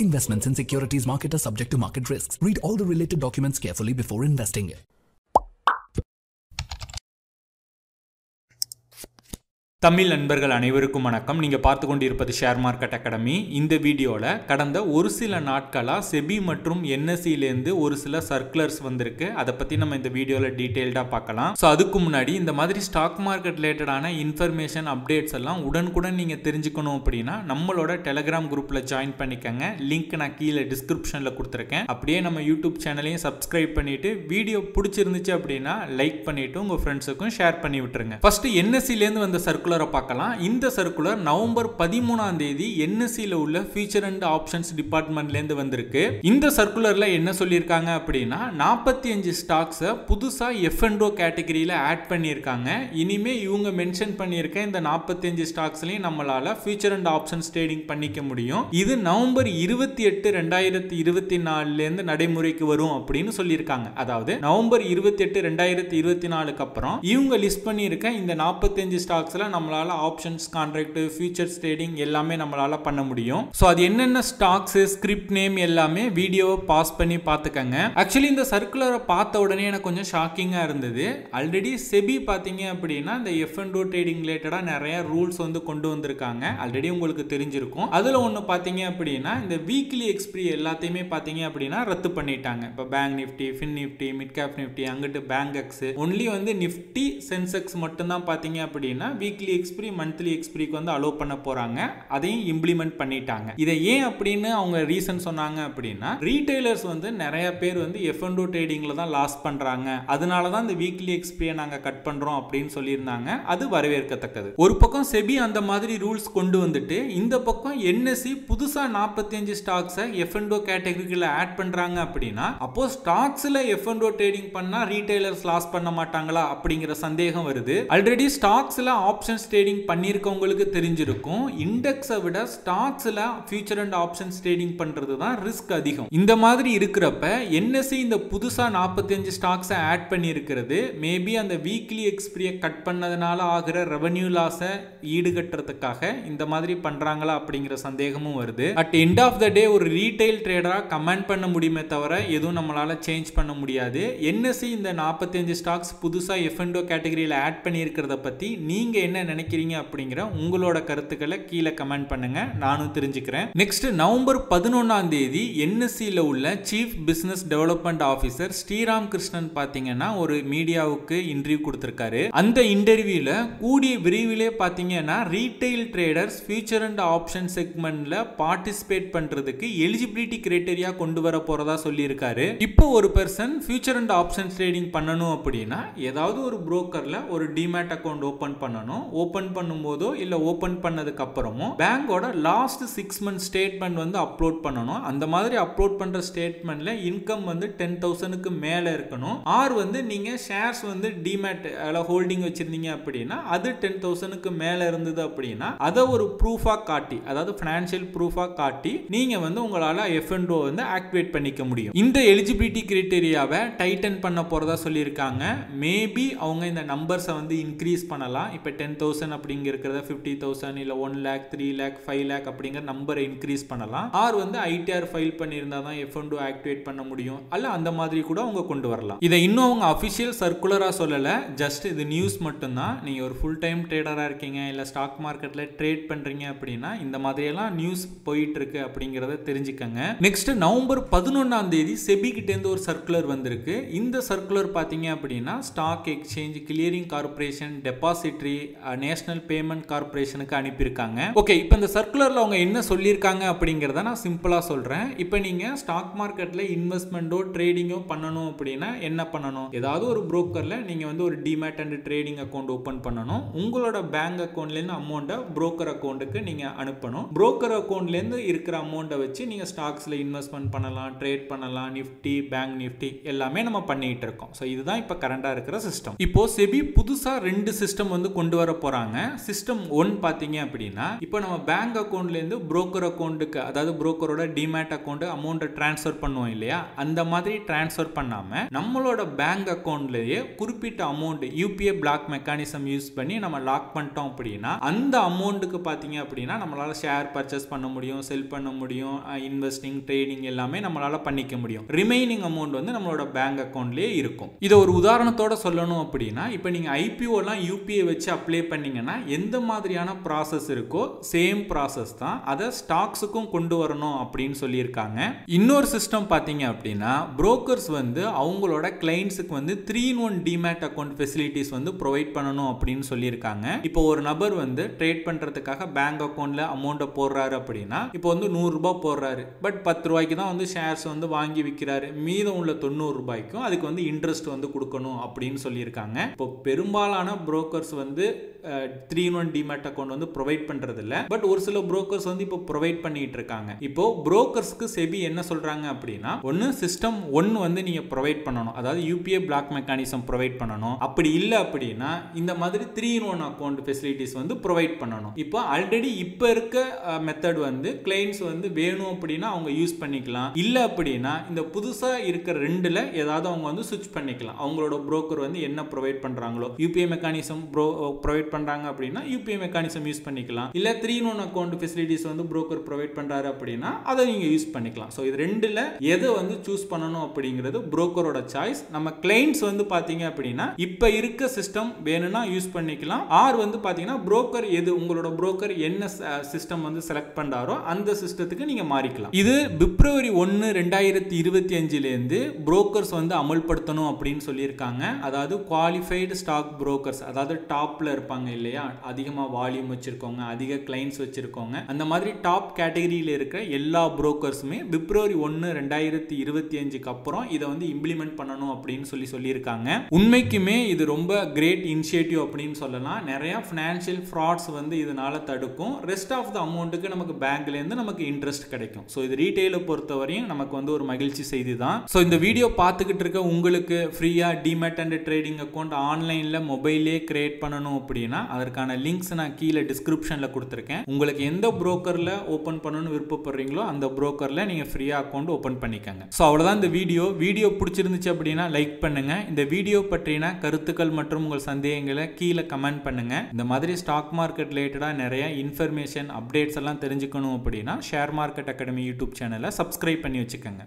Investments in securities market are subject to market risks. Read all the related documents carefully before investing. Tamil நண்பர்கள் அனைவருக்கும் வணக்கம். நீங்கள் பார்த்து கொண்டிருப்பது ஷேர் மார்க்கெட் அகாடமி. இந்த வீடியோவில் கடந்த ஒரு சில நாட்களாக செபி மற்றும் என்எஸ்சிலேருந்து ஒரு சில சர்க்குலர்ஸ் வந்திருக்கு. அதை பற்றி நம்ம இந்த வீடியோவில் டீட்டெயில்டாக பார்க்கலாம். ஸோ அதுக்கு முன்னாடி இந்த மாதிரி ஸ்டாக் மார்க்கெட் ரிலேட்டடான இன்ஃபர்மேஷன் அப்டேட்ஸ் எல்லாம் உடனுக்குடன் நீங்கள் தெரிஞ்சுக்கணும் அப்படின்னா நம்மளோட டெலிகிராம் குரூப்பில் ஜாயின் பண்ணிக்கங்க. லிங்க் நான் கீழே டிஸ்கிரிப்ஷனில் கொடுத்துருக்கேன். அப்படியே நம்ம யூடியூப் சேனலையும் சப்ஸ்கிரைப் பண்ணிவிட்டு வீடியோ பிடிச்சிருந்துச்சு அப்படின்னா லைக் பண்ணிவிட்டு உங்கள் ஃப்ரெண்ட்ஸுக்கும் ஷேர் பண்ணி விட்டுருங்க. ஃபஸ்ட்டு என்எஸ்சிலேருந்து வந்த சர்க்குலர் பார்க்கலாம். இந்த சர்க்குலர் நவம்பர் 13 என்எஸ்சியில் உள்ள ஃபியூச்சர் அண்ட் ஆப்ஷன்ஸ் டிபார்ட்மெண்ட்லேருந்து வந்திருக்கு. இந்த சர்க்குலர்ல என்ன சொல்லியிருக்காங்க அப்படின்னா 45 ஸ்டாக்ஸை புதுசாக எஃப்என்டோ கேட்டகரியில் ஆட் பண்ணியிருக்காங்க. இனிமே இவங்க மென்ஷன் பண்ணியிருக்க இந்த 45 ஸ்டாக்ஸ்லையும் நம்மளால ஃபியூச்சர் அண்ட் ஆப்ஷன்ஸ் ட்ரேடிங் பண்ணிக்க முடியும். இது நவம்பர் 28, 2024 நடைமுறைக்கு வரும் அப்படின்னு சொல்லியிருக்காங்க. அதாவது நவம்பர் 28, 2024 அப்புறம் இவங்க லிஸ்ட் பண்ணியிருக்க இந்த 45 ஸ்டாக்ஸ்ல நம்மளால ஆப்ஷன்ஸ், கான்ட்ராக்ட், ஃபியூச்சர்ஸ் ட்ரேடிங் எல்லாமே நம்மளால பண்ண முடியும். சோ அது என்னென்ன ஸ்டாக்ஸ், ஸ்கிரிப்ட் நேம் எல்லாமே வீடியோவை பாஸ் பண்ணி பார்த்துக்கங்க. ஆக்சுவலி இந்த சர்க்குலரை பார்த்த உடனே எனக்கு கொஞ்சம் ஷாக்கிங்கா இருந்தது. ஆல்ரெடி செபி பாத்தீங்க அப்படின்னா இந்த எஃப்என்டோ ட்ரேடிங் ரிலேட்டடா நிறைய ரூல்ஸ் வந்து கொண்டு வந்திருக்காங்க. ஆல்ரெடி உங்களுக்கு தெரிஞ்சிருக்கும். அதுல ஒன்று பாத்தீங்க அப்படின்னா இந்த வீக்லி எக்ஸ்பிரி எல்லாத்தையுமே பாத்தீங்க அப்படின்னா ரத்து பண்ணிட்டாங்க. இப்போ bank Nifty, fin Nifty, mid cap Nifty, அங்கிட்டு பேங்க் எக்ஸ், ஒன்லி வந்து நிஃப்டி, சென்செக்ஸ் மட்டும் தான் பாத்தீங்க அப்படின்னா வீக்லி எக்ஸ்பிரி, மந்த்லி எக்ஸ்பிரிக்கு வந்து அலோவ் பண்ண போறாங்க. அதையும் இம்ப்ளிமெண்ட் பண்ணிட்டாங்க. இதை ஏன் அப்படின்னு அவங்க ரீசன் சொன்னாங்க அப்படின்னா ரீட்டைலர்ஸ் வந்து நிறைய பேர் வந்து எஃப்என்டோ ட்ரேடிங்ல தான் லாஸ் பண்றாங்க, அதனால தான் இந்த வீக்லி எக்ஸ்பிரியை நாங்க கட் பண்றோம் அப்படின்னு சொல்லியிருந்தாங்க. அது வரவேற்கத்தக்கது. ஒரு பக்கம் செபி அந்த மாதிரி ரூல்ஸ் கொண்டு வந்துட்டு இந்த பக்கம் என்எஸ்சி புதுசா 45 ஸ்டாக்ஸை எஃப்என்டோ கேட்டகரிக்குள்ள ஆட் பண்றாங்க அப்படின்னா அப்போ ஸ்டாக்ஸ்ல எஃப்என்டோ ட்ரேடிங் பண்ணா ரீட்டைலர்ஸ் லாஸ் பண்ண மாட்டாங்களா அப்படிங்கிற சந்தேகம் வருது. ஆல்ரெடி ஸ்டாக்ஸ்ல ஆப்ஷன்ஸ் ட்ரேடிங் பண்ணியிருக்கவங்களுக்கு தெரிஞ்சிருக்கும். இண்டெக்ஸை விட ஸ்டாக்ஸ்ல ஃபியூச்சர் அண்ட் ஆப்ஷன்ஸ் ட்ரேடிங் பண்றது தான் ரிஸ்க் அதிகம். இந்த மாதிரி இருக்கிறப்ப என்எஸ்சி இந்த புதுசா 45 ஸ்டாக்ஸை ஆட் பண்ணியிருக்கிறது மேபி அந்த வீக்லி எக்ஸ்பிரியை கட் பண்ணதுனால ஆகிற ரெவன்யூ லாஸை ஈடுகட்டுறதுக்காக இந்த மாதிரி பண்றாங்களா அப்படிங்கிற சந்தேகமும் வருது. அட் எண்ட் ஆஃப் த டே ஒரு ரீட்டைல் ட்ரேடரா கமெண்ட் பண்ண முடியுமே தவிர எதுவும் நம்மளால சேஞ்ச் பண்ண முடியாது. என்எஸ்சி இந்த 45 ஸ்டாக்ஸ் புதுசா எஃப்என்டோ கேட்டகரியில் ஆட் பண்ணியிருக்கிறத பத்தி நீங்க என்ன நினைக்கிறீங்க அப்படிங்கிற உங்களோட கருத்துக்களை கீழே கமெண்ட் பண்ணுங்க, நானும் தெரிஞ்சுக்கிறேன். நெக்ஸ்ட் நவம்பர் 11 என்எஸ்சியில் உள்ள chief business development officer Sriram Krishnan பாத்தீங்கன்னா ஒரு மீடியாவுக்கு இன்டர்வியூ கொடுத்திருக்காரு. அந்த இன்டர்வியூல கூடிய விரைவிலே பாத்தீங்கன்னா retail traders future and option செக்மெண்ட்ல பார்ட்டிசிபேட் பண்றதுக்கு எலிஜிபிலிட்டி கிரைட்டீரியா கொண்டு வர போறதா சொல்லியிருக்காரு. இப்போ ஒரு person future and option trading பண்ணணும் அப்படின்னா ஏதாவது ஒரு புரோக்கர்ல ஒரு டிமேட் அக்கௌண்ட் ஓபன் பண்ணணும். ஓபன் பண்ணும்போதோ இல்ல ஓபன் பண்ணதுக்கு அப்புறமோ பேங்கோட லாஸ்ட் 6 month ஸ்டேட்மெண்ட் வந்து அப்லோட் பண்ணணும். அந்த மாதிரி அப்லோட் பண்ற ஸ்டேட்மெண்ட்ல இன்கம் வந்து 10,000க்கு மேல இருக்கணும். ஆர் வந்து நீங்க ஷேர்ஸ் வந்து டிமேட் ஹோல்டிங் வச்சிருந்தீங்க அப்படின்னா அது 10,000க்கு மேல இருந்தது அப்படின்னா அதை ஒரு ப்ரூஃபா காட்டி, அதாவது ஃபைனான்சியல் ப்ரூஃபா காட்டி நீங்க வந்து உங்களால எஃப்என்டோ வந்து ஆக்டிவேட் பண்ணிக்க முடியும். இந்த எலிஜிபிலிட்டி கிரைட்டீரியாவை டைட்டன் பண்ண போறதா சொல்லியிருக்காங்க. மேபி அவங்க இந்த நம்பர்ஸை வந்து இன்க்ரீஸ் பண்ணலாம். இப்போ 10,000 அப்படிங்கிறத 50,000 இல்ல 1 lakh, 3 lakh, 5 lakh அப்படிங்கிற நம்பரை இன்க்ரீஸ் பண்ணலாம். ஆர் வந்து ஐடிஆர் ஃபைல் பண்ணியிருந்தா தான் எஃப்என்டோ ஆக்டிவேட் பண்ண முடியும். அல்ல அந்த மாதிரி கூட அவங்க கொண்டு வரலாம். இதை இன்னும் அவங்க அஃபிஷியல் சர்க்குலரா சொல்லல, ஜஸ்ட் இது நியூஸ் மட்டும்தான். நீங்க ஒரு ஃபுல் டைம் ட்ரேடரா இருக்கீங்க இல்ல ஸ்டாக் மார்க்கெட்ல ட்ரேட் பண்றீங்க அப்படின்னா இந்த மாதிரி எல்லாம் நியூஸ் போயிட்டு இருக்கு அப்படிங்கறத தெரிஞ்சுக்கங்க. நெக்ஸ்ட் நவம்பர் 11 செபி கிட்ட இருந்து ஒரு சர்க்குலர் வந்திருக்கு. இந்த சர்க்குலர் பாத்தீங்க அப்படின்னா stock exchange, clearing corporation, depository, national payment கார்ப்பரேஷனுக்கு அனுப்பியிருக்காங்க. ஓகே, இப்போ இந்த சர்க்குலர்ல அவங்க என்ன சொல்லியிருக்காங்க அப்படிங்கறத நான் சிம்பிளா சொல்றேன். இப்போ நீங்க ஸ்டாக் மார்க்கெட்ல இன்வெஸ்ட்மெண்டோ ட்ரேடிங்கோ பண்ணணும் அப்படின்னா என்ன பண்ணணும்? ஏதாவது ஒரு புரோக்கர்ல நீங்க வந்து ஒரு demat and trading account open பண்ணணும். உங்களோட பேங்க் அக்கௌண்ட்ல இருந்து அமௌண்ட்டை புரோக்கர் அக்கௌண்ட்டுக்கு நீங்க அனுப்பணும். புரோக்கர் அக்கௌண்ட்ல இருந்து இருக்கிற அமௌண்ட்டை வச்சு நீங்க ஸ்டாக்ஸ்ல இன்வெஸ்ட்மெண்ட் பண்ணலாம், ட்ரேட் பண்ணலாம், நிஃப்டி, பேங்க் நிஃப்டி எல்லாமே நம்ம பண்ணிட்டு இருக்கோம். ஸோ இதுதான் இப்போ கரண்டா இருக்கிற சிஸ்டம். இப்போ செபி புதுசா 2 சிஸ்டம் வந்து கொண்டு வர போறாங்க. சிஸ்டம் 1 பாத்தீங்க அப்படின்னா இப்போ நம்ம பேங்க் அக்கவுண்ட்ல இருந்து broker அக்கவுண்ட்க்கு, அதாவது brokerோட டிமேட் அக்கவுண்ட் அமௌண்ட் ட்ரான்ஸ்ஃபர் பண்ணுவோம் இல்லையா, அந்த மாதிரி ட்ரான்ஸ்ஃபர் பண்ணாம நம்மளோட பேங்க் அக்கவுண்ட்லயே குறிப்பிட்ட amount UPI block mechanism use பண்ணி நம்ம லாக் பண்ணிட்டோம் அப்படின்னா அந்த அமௌண்ட்டுக்கு பாத்தீங்க அப்படின்னா நம்மளால ஷேர் பர்ச்சேஸ் பண்ண முடியும், செல் பண்ண முடியும், இன்வெஸ்டிங், ட்ரேடிங் எல்லாமே நம்மளால பண்ணிக்க முடியும். ரிமைனிங் அமௌண்ட் வந்து நம்மளோட பேங்க் அக்கவுண்ட்லயே இருக்கும். இதை ஒரு உதாரணத்தோட சொல்லணும் அப்படின்னா இப்போ நீங்க IPO-லாம் UPI வச்சு அப்ளை பண்ணீங்கன்னா எந்த மாதிரியான ப்ராசஸ் இருக்கோ சேம் ப்ராசஸ் தான் அதை ஸ்டாக்ஸுக்கும் கொண்டு வரணும் அப்படின்னு சொல்லியிருக்காங்க. இன்னொரு சிஸ்டம் பாத்தீங்க அப்படின்னா புரோக்கர்ஸ் வந்து அவங்களோட கிளைண்ட்ஸுக்கு வந்து 3-in-1 டிமேட் அக்கவுண்ட் ஃபெசிலிட்டிஸ் வந்து ப்ரொவைட் பண்ணணும் அப்படின்னு சொல்லியிருக்காங்க. இப்போ ஒரு நபர் வந்து ட்ரேட் பண்றதுக்காக பேங்க் அக்கவுண்ட்ல அமௌண்ட்டை போடுறாரு அப்படின்னா இப்போ வந்து 100 ரூபாய் போடுறாரு, பட் 10 ரூபாய்க்கு தான் வந்து ஷேர்ஸ் வந்து வாங்கி விற்கிறாரு, மீதம் உள்ள 90 ரூபாய்க்கும் அதுக்கு வந்து இன்ட்ரெஸ்ட் வந்து கொடுக்கணும் அப்படின்னு சொல்லியிருக்காங்க. இப்போ பெரும்பாலான புரோக்கர்ஸ் வந்து 3-in-1 டிமேட் அக்கவுண்ட் வந்து ப்ரொவைட் பண்றது இல்ல, பட் ஒரு சில புரோக்கர்ஸ் வந்து இப்போ ப்ரொவைட் பண்ணிட்டு இருக்காங்க. இப்போ புரோக்கர்ஸ்க்கு செபி என்ன சொல்றாங்க அப்படின்னா ஒன்னு சிஸ்டம் 1 வந்து நீங்க ப்ரொவைட் பண்ணணும், அதாவது UPI பிளாக் மெக்கானிசம் ப்ரொவைட் பண்ணணும். அப்படி இல்ல அப்படின்னா இந்த மாதிரி 3-in-1 அக்கவுண்ட் ஃபெசிலிட்டிஸ் வந்து ப்ரொவைட் பண்ணணும். இப்போ ஆல்ரெடி இப்போ இருக்க மெத்தட் வந்து கிளைண்ட்ஸ் வந்து வேணும் அப்படின்னா அவங்க யூஸ் பண்ணிக்கலாம், இல்ல அப்படின்னா இந்த புதுசா இருக்கிற ரெண்டுல ஏதாவது அவங்க வந்து ஸ்விட்ச் பண்ணிக்கலாம். அவங்களோட புரோக்கர் வந்து என்ன ப்ரொவைட் பண்றாங்களோ UPI மெக்கானிசம் ப்ரொவைட் பண்றாங்க அப்படின்னா UPI மெக்கானிசம் யூஸ் பண்ணிக்கலாம், இல்ல 3-in-1 அக்கவுண்ட் ஃபெசிலிட்டிஸ் வந்து புரோக்கர் ப்ரொவைட் பண்றாரு அப்படின்னா அதை நீங்க யூஸ் பண்ணிக்கலாம். சோ இது ரெண்டுல எதை வந்து சூஸ் பண்ணணும் அப்படிங்கிறது புரோக்கரோட சாய்ஸ். நம்ம கிளைண்ட்ஸ் வந்து பாத்தீங்க அப்படின்னா இப்ப இருக்க சிஸ்டம் வேணும்னா யூஸ் பண்ணிக்கலாம், ஆர் வந்து பாத்தீங்கன்னா புரோக்கர் எது உங்களோட புரோக்கர் என்ன சிஸ்டம் வந்து செலக்ட் பண்றாரோ அந்த சிஸ்டத்துக்கு நீங்க மாறிக்கலாம். இது பிப்ரவரி 1, 2025 இருந்து புரோக்கர்ஸ் வந்து அமல்படுத்தணும் அப்படின்னு சொல்லியிருக்காங்க. அதாவது குவாலிஃபைடு ஸ்டாக் புரோக்கர்ஸ், அதாவது டாப்ல இருப்பாங்க இல்லையா, அதிகமா வால்யூம் வச்சிருக்கோங்க, அதிக கிளைண்ட்ஸ் வச்சிருக்கோங்க, அந்த மாதிரி டாப் கேட்டகரியில இருக்கிற எல்லா புரோக்கர்ஸுமே பிப்ரவரி 1, 2025க்கு அப்புறம் இதை வந்து இம்ப்ளிமெண்ட் பண்ணணும் அப்படின்னு சொல்லியிருக்காங்க. உண்மைக்குமே இது ரொம்ப கிரேட் இனிஷியேட்டிவ் அப்படின்னு சொல்லலாம். நிறைய ஃபினான்ஷியல் ஃப்ராட்ஸ் வந்து இதனால தடுக்கும். ரெஸ்ட் ஆஃப் த அமௌண்ட்டுக்கு நமக்கு பேங்க்ல இருந்து நமக்கு இன்ட்ரெஸ்ட் கிடைக்கும். ஸோ இது ரீட்டைலை பொறுத்தவரையும் நமக்கு வந்து ஒரு மகிழ்ச்சி செய்தி தான். ஸோ இந்த வீடியோ பார்த்துக்கிட்டு இருக்க உங்களுக்கு ஃப்ரீயா டிமேட் அண்ட் ட்ரேடிங் அக்கௌண்ட் ஆன்லைன்ல மொபைலே கிரியேட் பண்ணணும் அப்படின்னா அதற்கான லிங்க்ஸ் நான் கீழே டிஸ்கிரிப்ஷன்ல கொடுத்துருக்கேன். உங்களுக்கு எந்த புரோக்கர்ல ஓபன் பண்ணணும்னு விருப்பப்படுறீங்களோ அந்த புரோக்கர்ல நீங்க ஃப்ரீயா அக்கௌண்ட் ஓபன் பண்ணிக்கங்க. ஸோ அவ்வளவுதான் இந்த வீடியோ பிடிச்சிருந்துச்சு அப்படின்னா லைக் பண்ணுங்க. இந்த வீடியோ பற்றின கருத்துக்கள் மற்றும் உங்கள் சந்தேகங்களை கீழே கமெண்ட் பண்ணுங்க. இந்த மாதிரி ஸ்டாக் மார்க்கெட் ரிலேட்டடா நிறைய இன்ஃபர்மேஷன் அப்டேட்ஸ் எல்லாம் தெரிஞ்சுக்கணும் அப்படின்னா ஷேர் மார்க்கெட் அகாடமி யூடியூப் சேனலை சப்ஸ்கிரைப் பண்ணி வச்சுக்கோங்க.